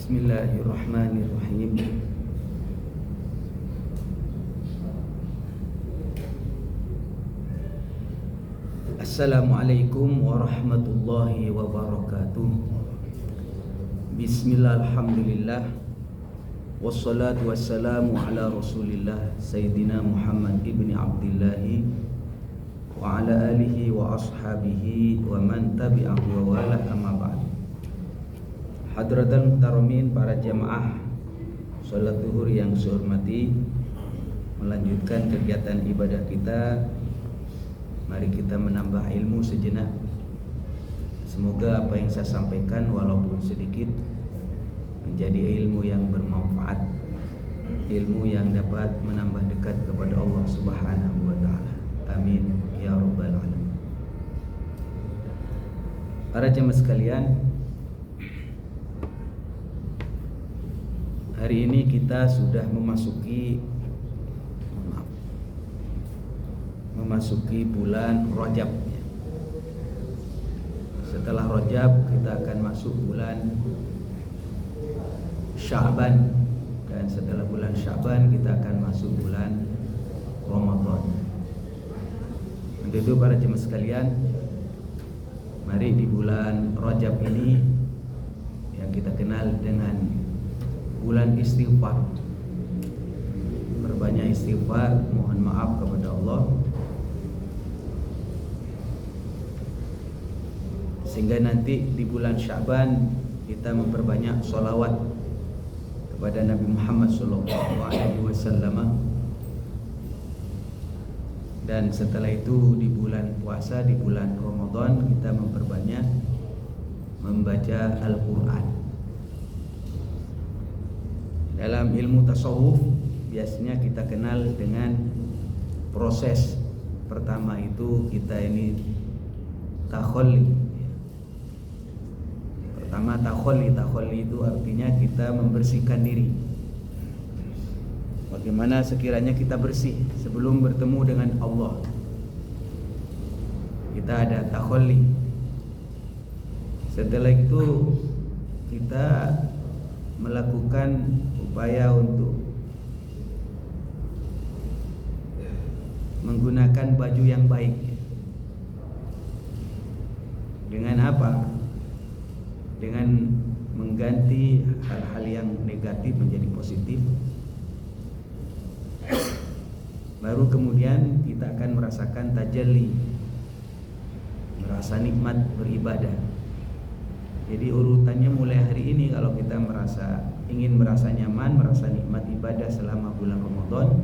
Bismillahirrahmanirrahim. Assalamualaikum warahmatullahi wabarakatuh. Bismillah, alhamdulillah, wassalatu wassalamu ala rasulillah Sayyidina Muhammad ibni Abdillahi wa ala alihi wa ashabihi wa man tabi'ahu wa wala, amma ba'd. Hadratul muhtaramin, para jamaah salat zuhur yang saya hormati, melanjutkan kegiatan ibadah kita. Mari kita menambah ilmu sejenak. Semoga apa yang saya sampaikan walaupun sedikit menjadi ilmu yang bermanfaat, ilmu yang dapat menambah dekat kepada Allah Subhanahu wa taala. Amin ya rabbal alamin. Para jemaah sekalian, hari ini kita sudah memasuki bulan Rajab. Setelah Rajab kita akan masuk bulan Sya'ban, dan setelah bulan Sya'ban kita akan masuk bulan Ramadan. Untuk itu para jemaah sekalian, mari di bulan Rajab ini yang kita kenal dengan bulan istighfar, berbanyak istighfar, mohon maaf kepada Allah, sehingga nanti di bulan Sya'ban kita memperbanyak sholawat kepada Nabi Muhammad SAW. Dan setelah itu di bulan puasa, di bulan Ramadan, kita memperbanyak membaca Al-Quran. Dalam ilmu tasawuf biasanya kita kenal dengan proses pertama itu kita ini takhalli. Pertama takhalli itu artinya kita membersihkan diri. Bagaimana sekiranya kita bersih sebelum bertemu dengan Allah. Kita ada takhalli. Setelah itu kita melakukan upaya untuk menggunakan baju yang baik. Dengan apa? Dengan mengganti hal-hal yang negatif menjadi positif. Baru kemudian kita akan merasakan tajalli, merasa nikmat beribadah. Jadi urutannya mulai hari ini, kalau kita ingin merasa nyaman, merasa nikmat ibadah selama bulan Ramadan,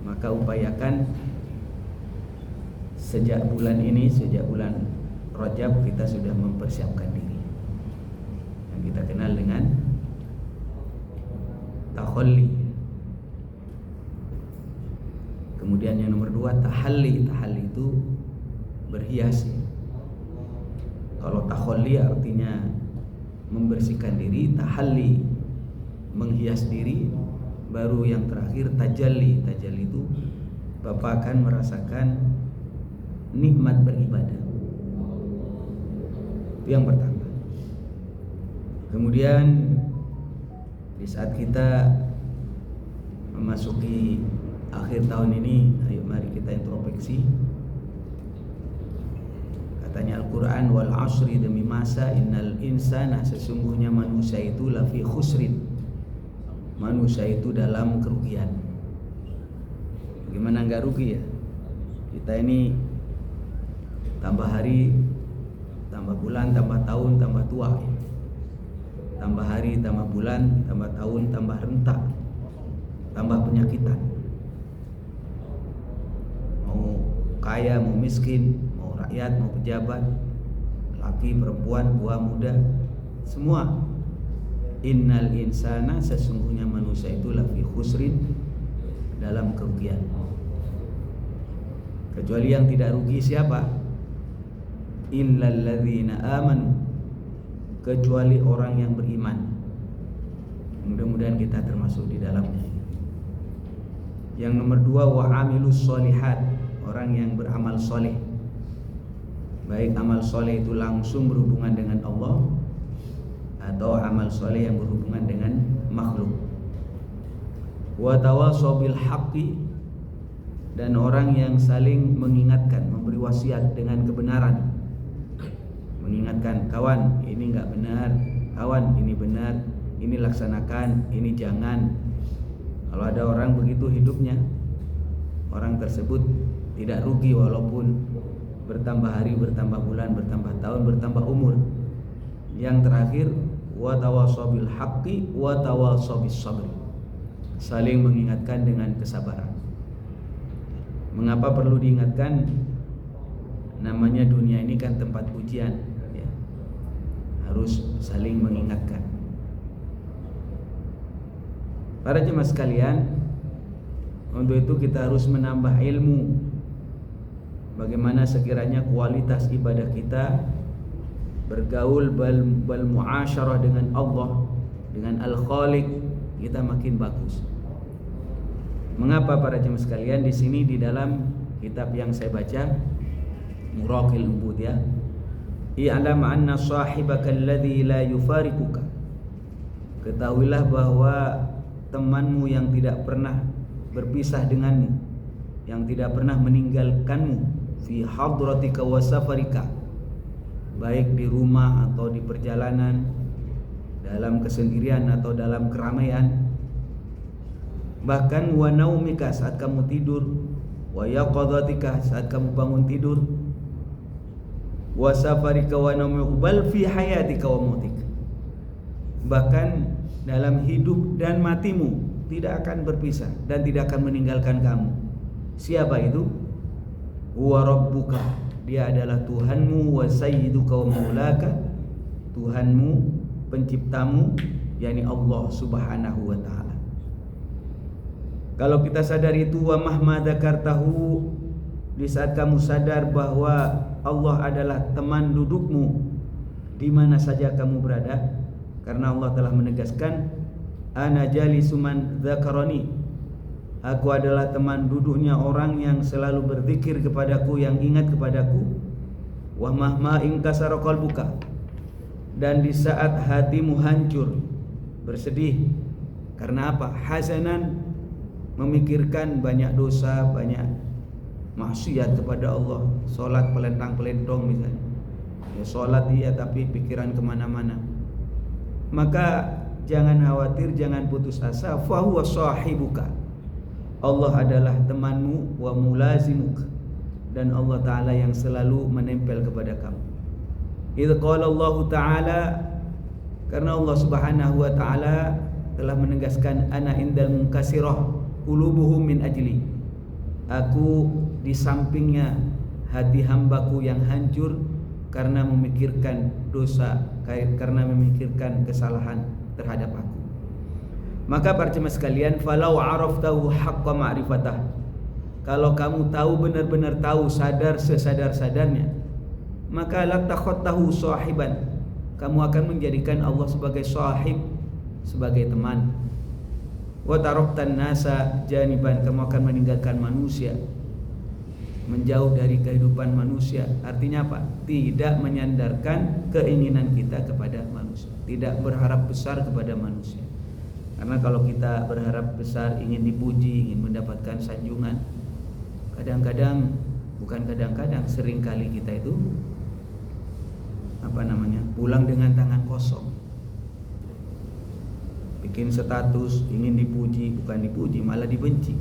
maka upayakan sejak bulan ini, sejak bulan Rajab kita sudah mempersiapkan diri, yang kita kenal dengan takhalli. Kemudian yang nomor 2 tahalli. Tahalli itu berhias. Kalau takhalli artinya membersihkan diri, tahalli menghias diri. Baru yang terakhir tajalli. Tajalli itu Bapak akan merasakan nikmat beribadah. Itu yang pertama. Kemudian di saat kita memasuki akhir tahun ini, ayo mari kita introspeksi. Katanya Al-Quran, wal asri, demi masa, innal insana, sesungguhnya manusia itu lafi khusrin, manusia itu dalam kerugian. Gimana enggak rugi ya? Kita ini tambah hari, tambah bulan, tambah tahun, tambah tua. Tambah hari, tambah bulan, tambah tahun, tambah rentak, tambah penyakitan. Mau kaya, mau miskin, mau rakyat, mau pejabat, laki, perempuan, tua, muda, semua. Innal insana, sesungguhnya manusia itu lafi khusrin, dalam kerugian. Kecuali yang tidak rugi siapa? Illal ladzina amanu, kecuali orang yang beriman. Mudah-mudahan kita termasuk di dalamnya. Yang nomor 2, wa amilus sholihat, orang yang beramal soleh. Baik amal soleh itu langsung berhubungan dengan Allah, atau atau amal soleh yang berhubungan dengan makhluk. Wa tawasaw bil haqqi, dan orang yang saling mengingatkan, memberi wasiat dengan kebenaran. Mengingatkan, kawan ini enggak benar, kawan ini benar, ini laksanakan, ini jangan. Kalau ada orang begitu hidupnya, orang tersebut tidak rugi walaupun bertambah hari, bertambah bulan, bertambah tahun, bertambah umur. Yang terakhir, wa tawasaw bil haqqi wa tawasaw bis sabr, saling mengingatkan dengan kesabaran. Mengapa perlu diingatkan? Namanya dunia ini kan tempat ujian, ya. Harus saling mengingatkan. Para jemaah sekalian, untuk itu kita harus menambah ilmu. Bagaimana sekiranya kualitas ibadah kita bergaul bal muasyarah dengan Allah, dengan Al-Khaliq, kita makin bagus. Mengapa para jemaah sekalian? Di sini di dalam kitab yang saya baca, Muraqil Ubudiyah, i'lam anna sahibaka alladhi la yufariquka, ketahuilah bahwa temanmu yang tidak pernah berpisah denganmu, yang tidak pernah meninggalkanmu, fi hadratika wa safarika, baik di rumah atau di perjalanan, dalam kesendirian atau dalam keramaian, bahkan wa naumika, saat kamu tidur, wa yaqadhatika, saat kamu bangun tidur, wa safarika wa naumika, bal fi hayatika wa mautik, bahkan dalam hidup dan matimu tidak akan berpisah dan tidak akan meninggalkan kamu. Siapa itu? Huwa rabbuka, dia adalah Tuhanmu, wa sayyiduka wa maulaka, Tuhanmu, penciptamu, yakni Allah Subhanahu wa taala. Kalau kita sadar itu, wa mahma dzakartahu, di saat kamu sadar bahwa Allah adalah teman dudukmu di mana saja kamu berada, karena Allah telah menegaskan, ana jalisu man dzakarani, aku adalah teman duduknya orang yang selalu berzikir kepadaku, yang ingat kepadaku. Wa mahma inkasara qalbuka, dan di saat hatimu hancur, bersedih, karena apa? Hasanan, memikirkan banyak dosa, banyak maksiat kepada Allah, solat pelentang-pelentong misalnya, ya solat iya tapi pikiran kemana-mana, maka jangan khawatir, jangan putus asa. Fahuwa sahibuka, Allah adalah temanmu, wa mulazimuk, dan Allah Ta'ala yang selalu menempel kepada kamu. Idz qala Allah Ta'ala, karena Allah Subhanahu wa Ta'ala telah menegaskan, ana indal munkasirah qulubuhum min ajli, aku di sampingnya hati hambaku yang hancur karena memikirkan dosa, karena memikirkan kesalahan terhadap aku. Maka para jemaah sekalian, falau araftahu haqqa ma'rifatah, kalau kamu tahu, benar-benar tahu, sadar sesadar-sadarnya, maka la takhattahu sahiban, kamu akan menjadikan Allah sebagai sahib, sebagai teman. Wa taraktan nasa janiban, kamu akan meninggalkan manusia, menjauh dari kehidupan manusia. Artinya apa? Tidak menyandarkan keinginan kita kepada manusia, tidak berharap besar kepada manusia. Karena kalau kita berharap besar, ingin dipuji, ingin mendapatkan sanjungan, kadang-kadang, bukan kadang-kadang, seringkali kita itu pulang dengan tangan kosong. Bikin status, ingin dipuji, bukan dipuji, malah dibenci.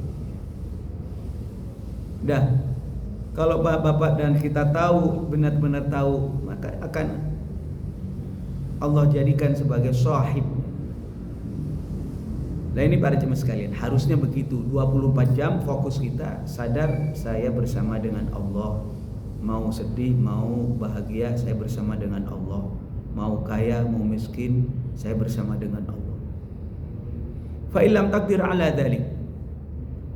Dah, kalau bapak dan kita tahu, benar-benar tahu, maka akan Allah jadikan sebagai sahib. Nah ini para jemaah sekalian, harusnya begitu. 24 jam fokus kita, sadar saya bersama dengan Allah. Mau sedih, mau bahagia, saya bersama dengan Allah. Mau kaya, mau miskin, saya bersama dengan Allah. Fa illam taqdir ala dzalik,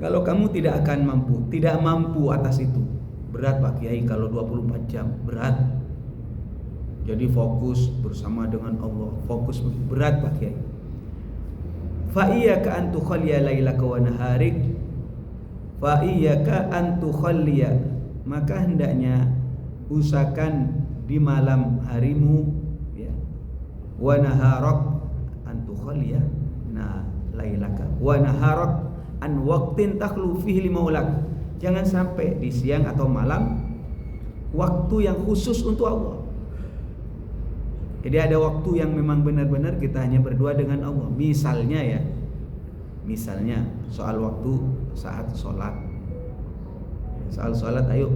kalau kamu tidak mampu atas itu, berat Pak Kiai kalau 24 jam, berat. Jadi fokus bersama dengan Allah, fokus berat Pak Kiai. Fa iyyaka an tukhalliya lailaka wa naharik, fa iyyaka an tukhalliya, maka hendaknya usahakan di malam harimu, ya, wa naharak an tukhalliya lailaka wa naharak an waqtin takhlu fihi limaulak. Jangan sampai di siang atau malam waktu yang khusus untuk Allah. Jadi ada waktu yang memang benar-benar kita hanya berdua dengan Allah. Misalnya soal waktu saat sholat. Soal sholat, ayo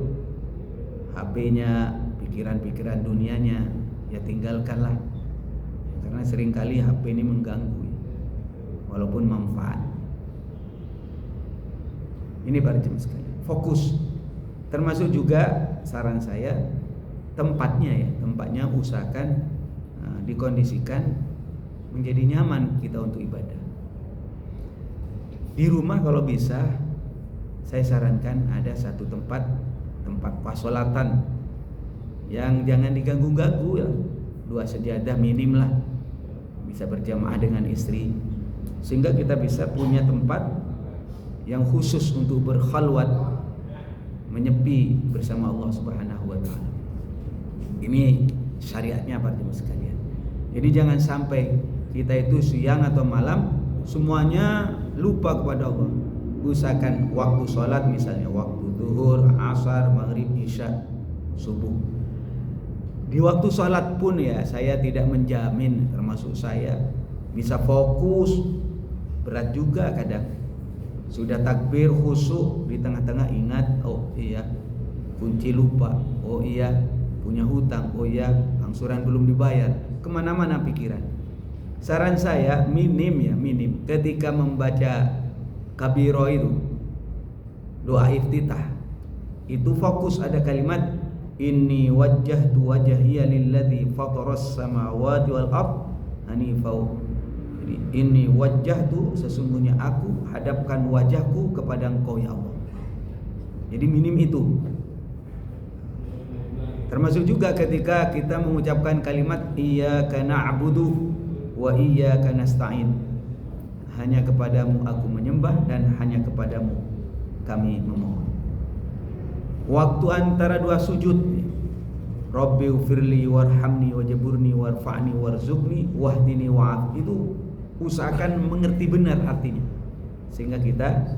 HP-nya, pikiran-pikiran dunianya ya tinggalkanlah. Karena seringkali HP ini mengganggu walaupun manfaat. Ini para jemaah sekalian, fokus. Termasuk juga saran saya tempatnya usahakan dikondisikan menjadi nyaman kita untuk ibadah. Di rumah kalau bisa saya sarankan ada satu tempat pasolatan yang jangan diganggu-ganggu ya. 2 sejadah minim lah, bisa berjamaah dengan istri, sehingga kita bisa punya tempat yang khusus untuk berkhalwat, menyepi bersama Allah Subhanahu wa taala. Ini syariatnya para jemaah sekalian. Jadi jangan sampai kita itu siang atau malam semuanya lupa kepada Allah. Usahakan waktu sholat, misalnya waktu zuhur, asar, maghrib, isya, subuh. Di waktu sholat pun ya saya tidak menjamin, termasuk saya bisa fokus, berat juga kadang. Sudah takbir khusyuk, di tengah-tengah ingat, oh iya kunci lupa, oh iya punya hutang, oh iya angsuran belum dibayar, kemana-mana pikiran. Saran saya minim ketika membaca kabiro itu, doa iftitah itu fokus ada kalimat inni wajjahtu wajhiya lilladzi fataras samawati wal ard hanifau. Jadi inni wajjahtu, sesungguhnya aku hadapkan wajahku kepada Engkau ya Allah. Jadi minim itu. Termasuk juga ketika kita mengucapkan kalimat iyyaka na'budu wa iyyaka nasta'in. Hanya kepadamu aku menyembah dan hanya kepadamu kami memohon. Waktu antara 2 sujud, Rabbi ufirli warhamni wajaburni warfa'ni warzuqni wahdini wa'af, itu usahakan mengerti benar artinya, sehingga kita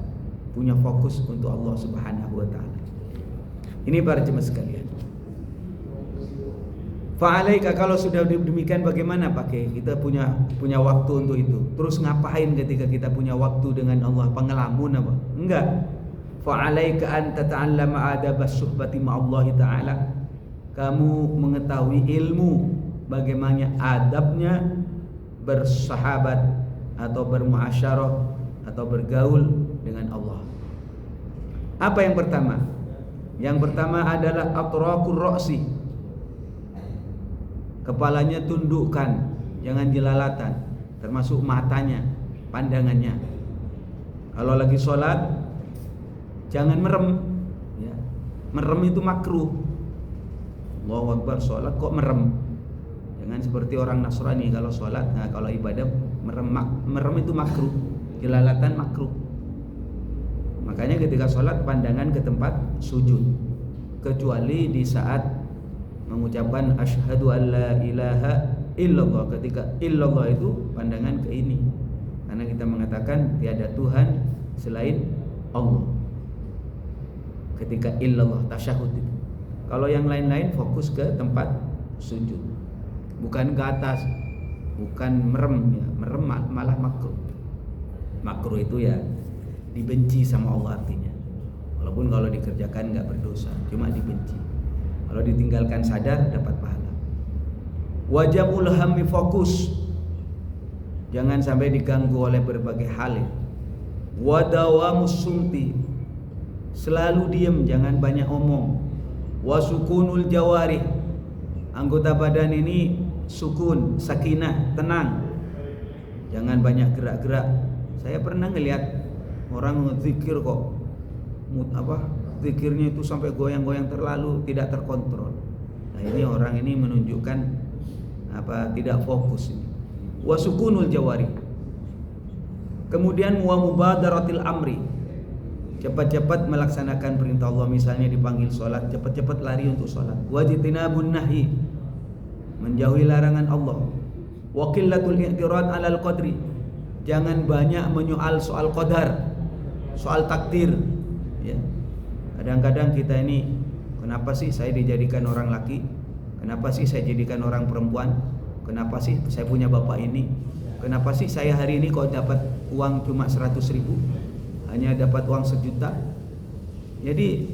punya fokus untuk Allah Subhanahu wa taala. Ini para jemaah sekalian. Fa'alaika, kalau sudah demikian bagaimana pakai kita punya waktu untuk itu. Terus ngapain ketika kita punya waktu dengan Allah? Pengelamun apa? Enggak. Fa'alaika an tata'allama adabas suhbati ma'allahi ta'ala. Kamu mengetahui ilmu bagaimana adabnya bersahabat atau bermuasyarah atau bergaul dengan Allah. Apa yang pertama? Yang pertama adalah atraqur ra'si. Kepalanya tundukkan, jangan jelalatan, termasuk matanya, pandangannya. Kalau lagi sholat jangan merem ya. Merem itu makruh. Allahu Akbar, sholat kok merem. Jangan seperti orang Nasrani kalau sholat, kalau ibadah merem itu makruh, jelalatan makruh. Makanya ketika sholat pandangan ke tempat sujud, kecuali di saat mengucapkan asyhadu an la ilaha illallah. Ketika illallah itu pandangan ke ini, karena kita mengatakan tiada Tuhan selain Allah. Ketika illallah tasyahud itu. Kalau yang lain-lain fokus ke tempat sujud, bukan ke atas, bukan merem ya. Merem malah makruh. Makruh itu ya dibenci sama Allah artinya. Walaupun kalau dikerjakan enggak berdosa, cuma dibenci. Kalau ditinggalkan sadar dapat pahala. Wajabul hammi, fokus, jangan sampai diganggu oleh berbagai hal. Wadawamus sumti, selalu diam, jangan banyak omong. Wasukunul jawarih, anggota badan ini sukun, sakinah, tenang, jangan banyak gerak-gerak. Saya pernah ngelihat orang zikir kok zikirnya itu sampai goyang-goyang terlalu, tidak terkontrol. Nah ini orang ini menunjukkan tidak fokus ini. Wasukunul jawari. Kemudian wa mubadaratil amri, cepat-cepat melaksanakan perintah Allah. Misalnya dipanggil sholat, cepat-cepat lari untuk sholat. Wajitinabun nahi, menjauhi larangan Allah. Wa qillatul i'tirad 'alal qadri. Jangan banyak menyoal soal qadar, soal takdir, ya. Kadang-kadang kita ini, kenapa sih saya dijadikan orang laki? Kenapa sih saya jadikan orang perempuan? Kenapa sih saya punya bapak ini? Kenapa sih saya hari ini kok dapat uang cuma 100.000? Hanya dapat uang 1 juta? Jadi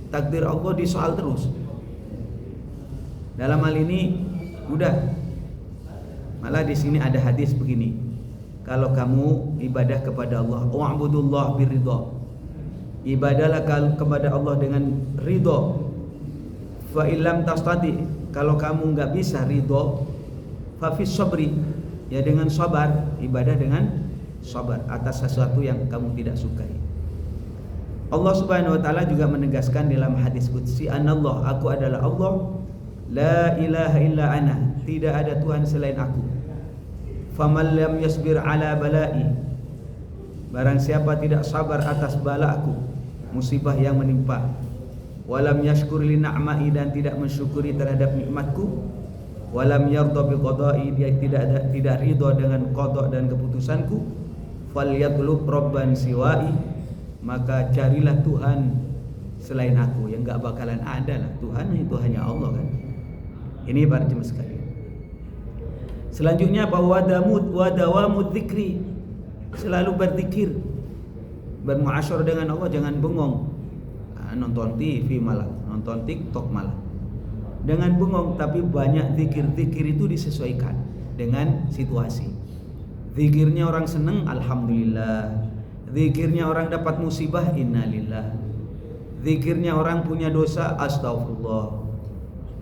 takdir Allah disoal terus. Dalam hal ini udah, malah di sini ada hadis begini. Kalau kamu ibadah kepada Allah, wa'budullah biridha. Ibadahlah kepada Allah dengan ridha. Fa illam tastati, kalau kamu enggak bisa ridha, fa fis sabri, ya dengan sabar, ibadah dengan sabar atas sesuatu yang kamu tidak sukai. Allah Subhanahu wa taala juga menegaskan dalam hadis qudsi, "Anallah, aku adalah Allah, la ilaha illa ana, tidak ada Tuhan selain aku. Faman lam yasbir ala bala'i, barang siapa tidak sabar atas balaku, musibah yang menimpa, walam yashkur li na'mai, dan tidak mensyukuri terhadap nikmatku, walam yarda bi qada'i, dia tidak ridha dengan qada dan keputusanku, falyatlub rabban siwa'i, maka carilah Tuhan selain aku, yang enggak bakalan ada lah. Tuhan itu hanya Allah kan." Ini para jemaah sekalian. Selanjutnya bahwa dawamu dzikri, selalu berzikir, bermuasyarah dengan Allah, jangan bengong. Nonton TV malah, nonton TikTok malah. Dengan bengong, tapi banyak zikir. Zikir itu disesuaikan dengan situasi. Zikirnya orang senang, alhamdulillah. Zikirnya orang dapat musibah, innalillah. Zikirnya orang punya dosa, astagfirullah.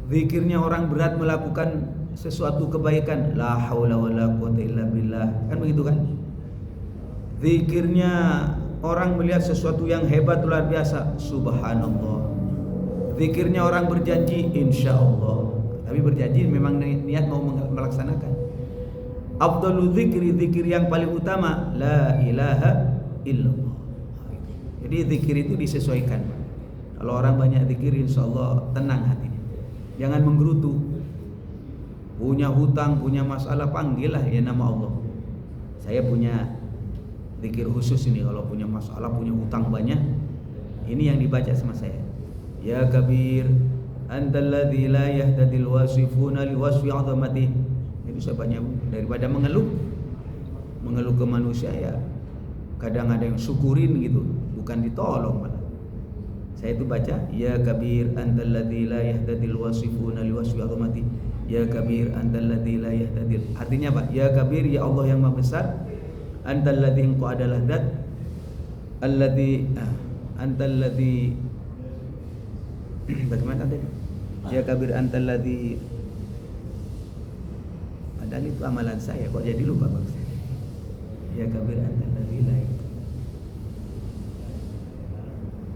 Zikirnya orang berat melakukan sesuatu kebaikan, la haula wala quwata illa billah, kan begitu kan? Zikirnya orang melihat sesuatu yang hebat luar biasa, subhanallah. Zikirnya orang berjanji, insyaallah. Tapi berjanji memang niat mau melaksanakan. Afdalul zikri, zikir yang paling utama, la ilaha illallah. Jadi zikir itu disesuaikan. Kalau orang banyak zikir, insyaallah tenang hatinya. Jangan menggerutu. Punya hutang, punya masalah, panggillah ya nama Allah. Saya punya zikir khusus ini, kalau punya masalah, punya hutang banyak, ini yang dibaca sama saya. Ya kabir, antalladzi la yahtadil wasifuna liwasfi 'azamati. Itu saya banyak, daripada mengeluh ke manusia, ya kadang ada yang syukurin gitu, bukan ditolong malah. Saya itu baca, ya kabir, antalladzi la yahtadil wasifuna liwasfi 'azamati. Ya kabir, antalladzi la yahtadil. Artinya apa? Ya kabir, ya Allah yang Maha Besar. Antalladzi, engkau adalah zat. Alladzi, antalladzi. Bagaimana tadi? Ya kabir, antalladzi. Padahal itu amalan saya, kok jadi lupa bang saya. Ya kabir, antalladzi la.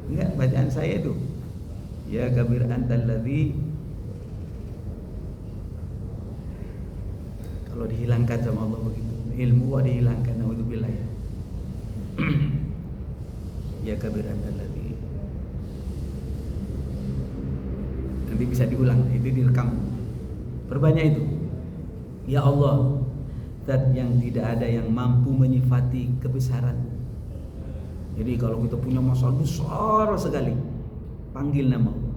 Enggak, bacaan saya itu. Ya kabir, antalladzi. Kalau dihilangkan sama Allah begitu, ilmu dihilangkan, naudzubillah. Ya kabiran alladzi. Nanti bisa diulang, itu direkam. Perbanyak itu. Ya Allah, zat yang tidak ada yang mampu menyifati kebesaran. Jadi kalau kita punya masalah besar sekali, panggil nama Allah.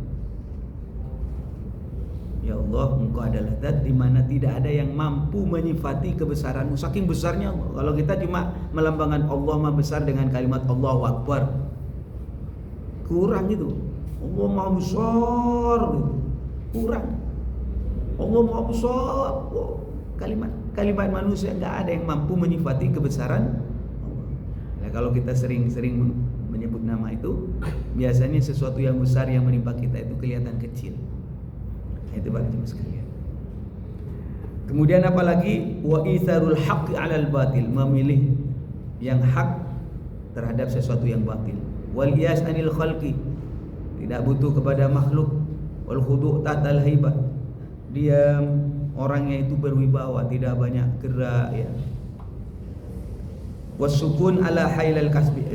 Ya Allah, engkau adalah zat di mana tidak ada yang mampu menyifati kebesaranmu. Saking besarnya Allah. Kalau kita cuma melambangkan Allah Maha Besar dengan kalimat Allahu Akbar, kurang itu. Allah Maha Besar gitu. Kurang. Allah Maha Besar. Oh, kalimat manusia enggak ada yang mampu menyifati kebesaran Allah. Nah, kalau kita sering-sering menyebut nama itu, biasanya sesuatu yang besar yang menimpa kita itu kelihatan kecil. Itu para jemaah sekalian. Kemudian apalagi wa itharul haqqi 'alal batil, memilih yang hak terhadap sesuatu yang batil. Wal yas anil khalqi, tidak butuh kepada makhluk. Wal khudu' tatal haibah, diam, orangnya itu berwibawa, tidak banyak gerak ya. Wasukun ala hailal kasbi,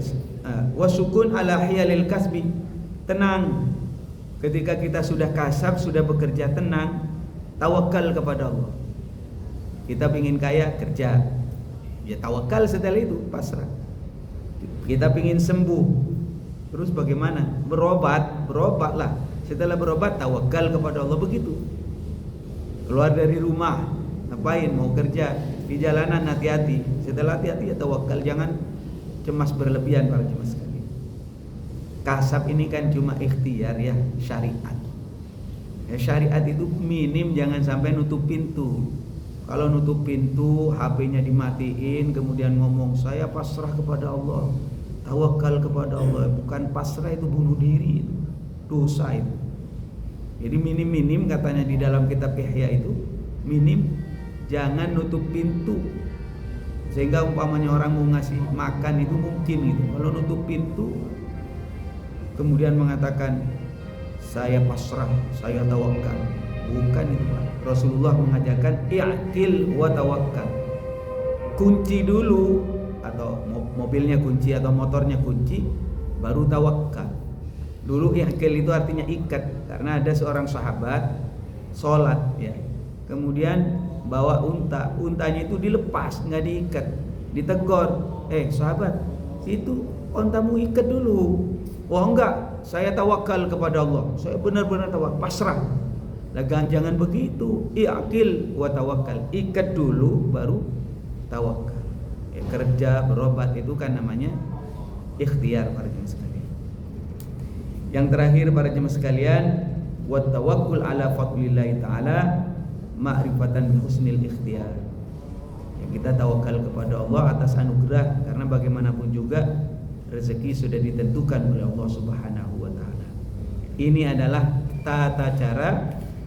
wasukun ala hailal kasbi, tenang. Ketika kita sudah kasab, sudah bekerja, tenang, tawakal kepada Allah. Kita pingin kaya, kerja, ya tawakal, setelah itu pasrah. Kita pingin sembuh, terus bagaimana? Berobatlah. Setelah berobat, tawakal kepada Allah. Begitu. Keluar dari rumah, ngapain? Mau kerja, di jalanan hati-hati. Setelah hati-hati, ya tawakal. Jangan cemas berlebihan para jemaah sekalian. Kasab ini kan cuma ikhtiar, ya, syariat. Ya, syariat itu minim jangan sampai nutup pintu. Kalau nutup pintu, HP-nya dimatiin, kemudian ngomong saya pasrah kepada Allah, tawakal kepada Allah. Bukan pasrah, itu bunuh diri, itu dosa itu. Jadi minim-minim katanya di dalam kitab Ihya itu, minim jangan nutup pintu. Sehingga umpamanya orang mau ngasih makan itu mungkin gitu. Kalau nutup pintu kemudian mengatakan saya pasrah, saya tawakal, bukan itu Pak. Rasulullah mengajarkan i'til wa tawakkal. Kunci dulu, atau mobilnya kunci atau motornya kunci, baru tawakal. Dulu i'til itu artinya ikat, karena ada seorang sahabat sholat, ya, kemudian bawa untanya itu dilepas, nggak diikat, ditegur, sahabat, itu ontamu ikat dulu. Wah enggak, saya tawakal kepada Allah, saya benar-benar tawakal, pasrah. Lah jangan begitu, i'til wa tawakkal, ikat dulu baru tawakal. Kerja, berobat itu kan namanya ikhtiar para jemaah sekalian. Yang terakhir para jemaah sekalian, wa tawakkul ala fadlillahi ta'ala ma'rifatan bi husnil ikhtiyar. Ya, kita tawakal kepada Allah atas anugerah, karena bagaimanapun juga rezeki sudah ditentukan oleh Allah Subhanahu wa taala. Ini adalah tata cara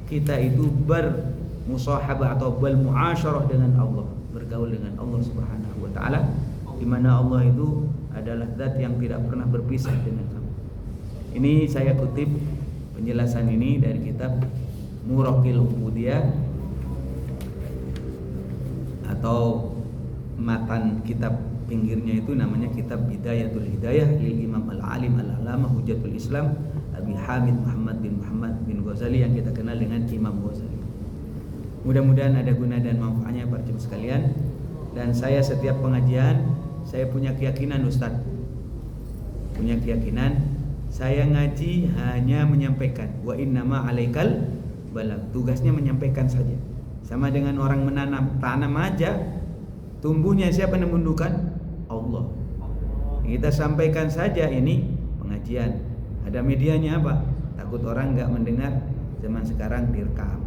kita itu bermusahabah atau bermuasyarah dengan Allah, bergaul dengan Allah Subhanahu wa taala, di mana Allah itu adalah zat yang tidak pernah berpisah dengan kamu. Ini saya kutip penjelasan ini dari kitab Muraqil Ubudiyah, atau matan kitab pinggirnya itu namanya kitab Bidayatul Hidayah lil Imam Al-Alim Al-Alamah Hujjatul Islam Abi Hamid Muhammad bin Ghazali, yang kita kenal dengan Imam Ghazali. Mudah-mudahan ada guna dan manfaatnya para jemaah sekalian. Dan saya setiap pengajian, saya punya keyakinan Ustaz, punya keyakinan saya ngaji hanya menyampaikan, wa innama alaikal balag, tugasnya menyampaikan saja. Sama dengan orang menanam, tanam aja, tumbuhnya siapa yang menentukan? Allah. Kita sampaikan saja ini pengajian. Ada medianya apa? Takut orang nggak mendengar, zaman sekarang direkam.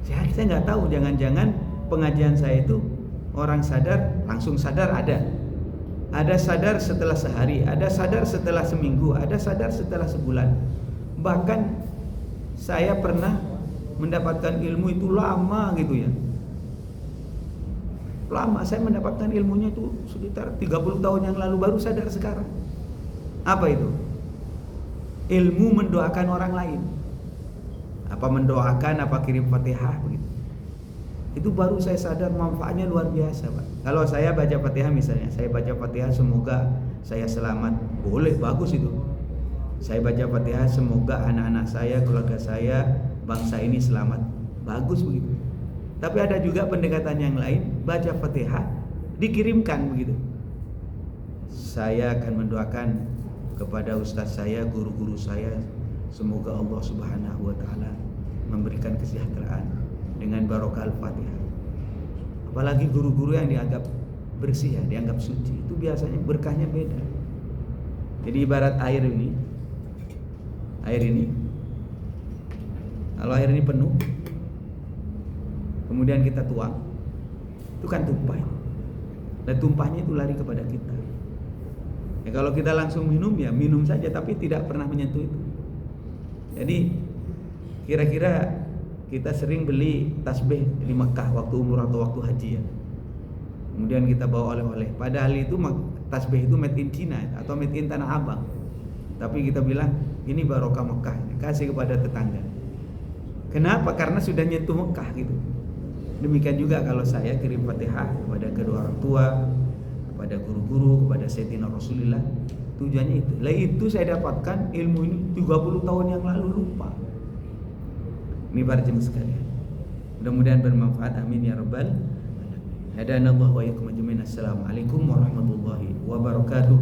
Saya nggak tahu, jangan-jangan pengajian saya itu orang sadar, langsung sadar ada. Ada sadar setelah sehari, ada sadar setelah seminggu, ada sadar setelah sebulan. Bahkan saya pernah mendapatkan ilmu itu lama gitu ya. Lama saya mendapatkan ilmunya itu sekitar 30 tahun yang lalu, baru sadar sekarang. Apa itu? Ilmu mendoakan orang lain. Apa mendoakan, apa kirim Fatihah begitu. Itu baru saya sadar manfaatnya luar biasa, Pak. Kalau saya baca Fatihah misalnya, saya baca Fatihah semoga saya selamat, boleh, bagus itu. Saya baca Fatihah semoga anak-anak saya, keluarga saya, bangsa ini selamat, bagus begitu. Tapi ada juga pendekatan yang lain, baca Fatihah dikirimkan begitu. Saya akan mendoakan kepada ustaz saya, guru-guru saya, semoga Allah Subhanahu wa taala memberikan kesejahteraan dengan barokah Al-Fatihah. Apalagi guru-guru yang dianggap bersih, ya, dianggap suci, itu biasanya berkahnya beda. Jadi ibarat air ini, kalau air ini penuh, kemudian kita tuang, itu kan tumpah, dan tumpahnya itu lari kepada kita. Ya, kalau kita langsung minum, ya minum saja, tapi tidak pernah menyentuh itu. Jadi kira-kira kita sering beli tasbih di Mekah waktu umrah atau waktu haji ya. Kemudian kita bawa oleh-oleh. Padahal itu tasbih itu made in China atau made in Tanah Abang. Tapi kita bilang ini barokah Mekah, kasih kepada tetangga. Kenapa? Karena sudah nyentuh Mekah gitu. Demikian juga kalau saya kirim Fatihah kepada kedua orang tua, kepada guru-guru, kepada Sayyidina Rasulullah, tujuannya itu. Lah itu saya dapatkan ilmu ini 30 tahun yang lalu, lupa. Ini para jemaah sekalian. Mudah-mudahan bermanfaat, amin ya rabbal alamin. Hadanallahu wa iyyakum ajmain. Assalamualaikum warahmatullahi wabarakatuh.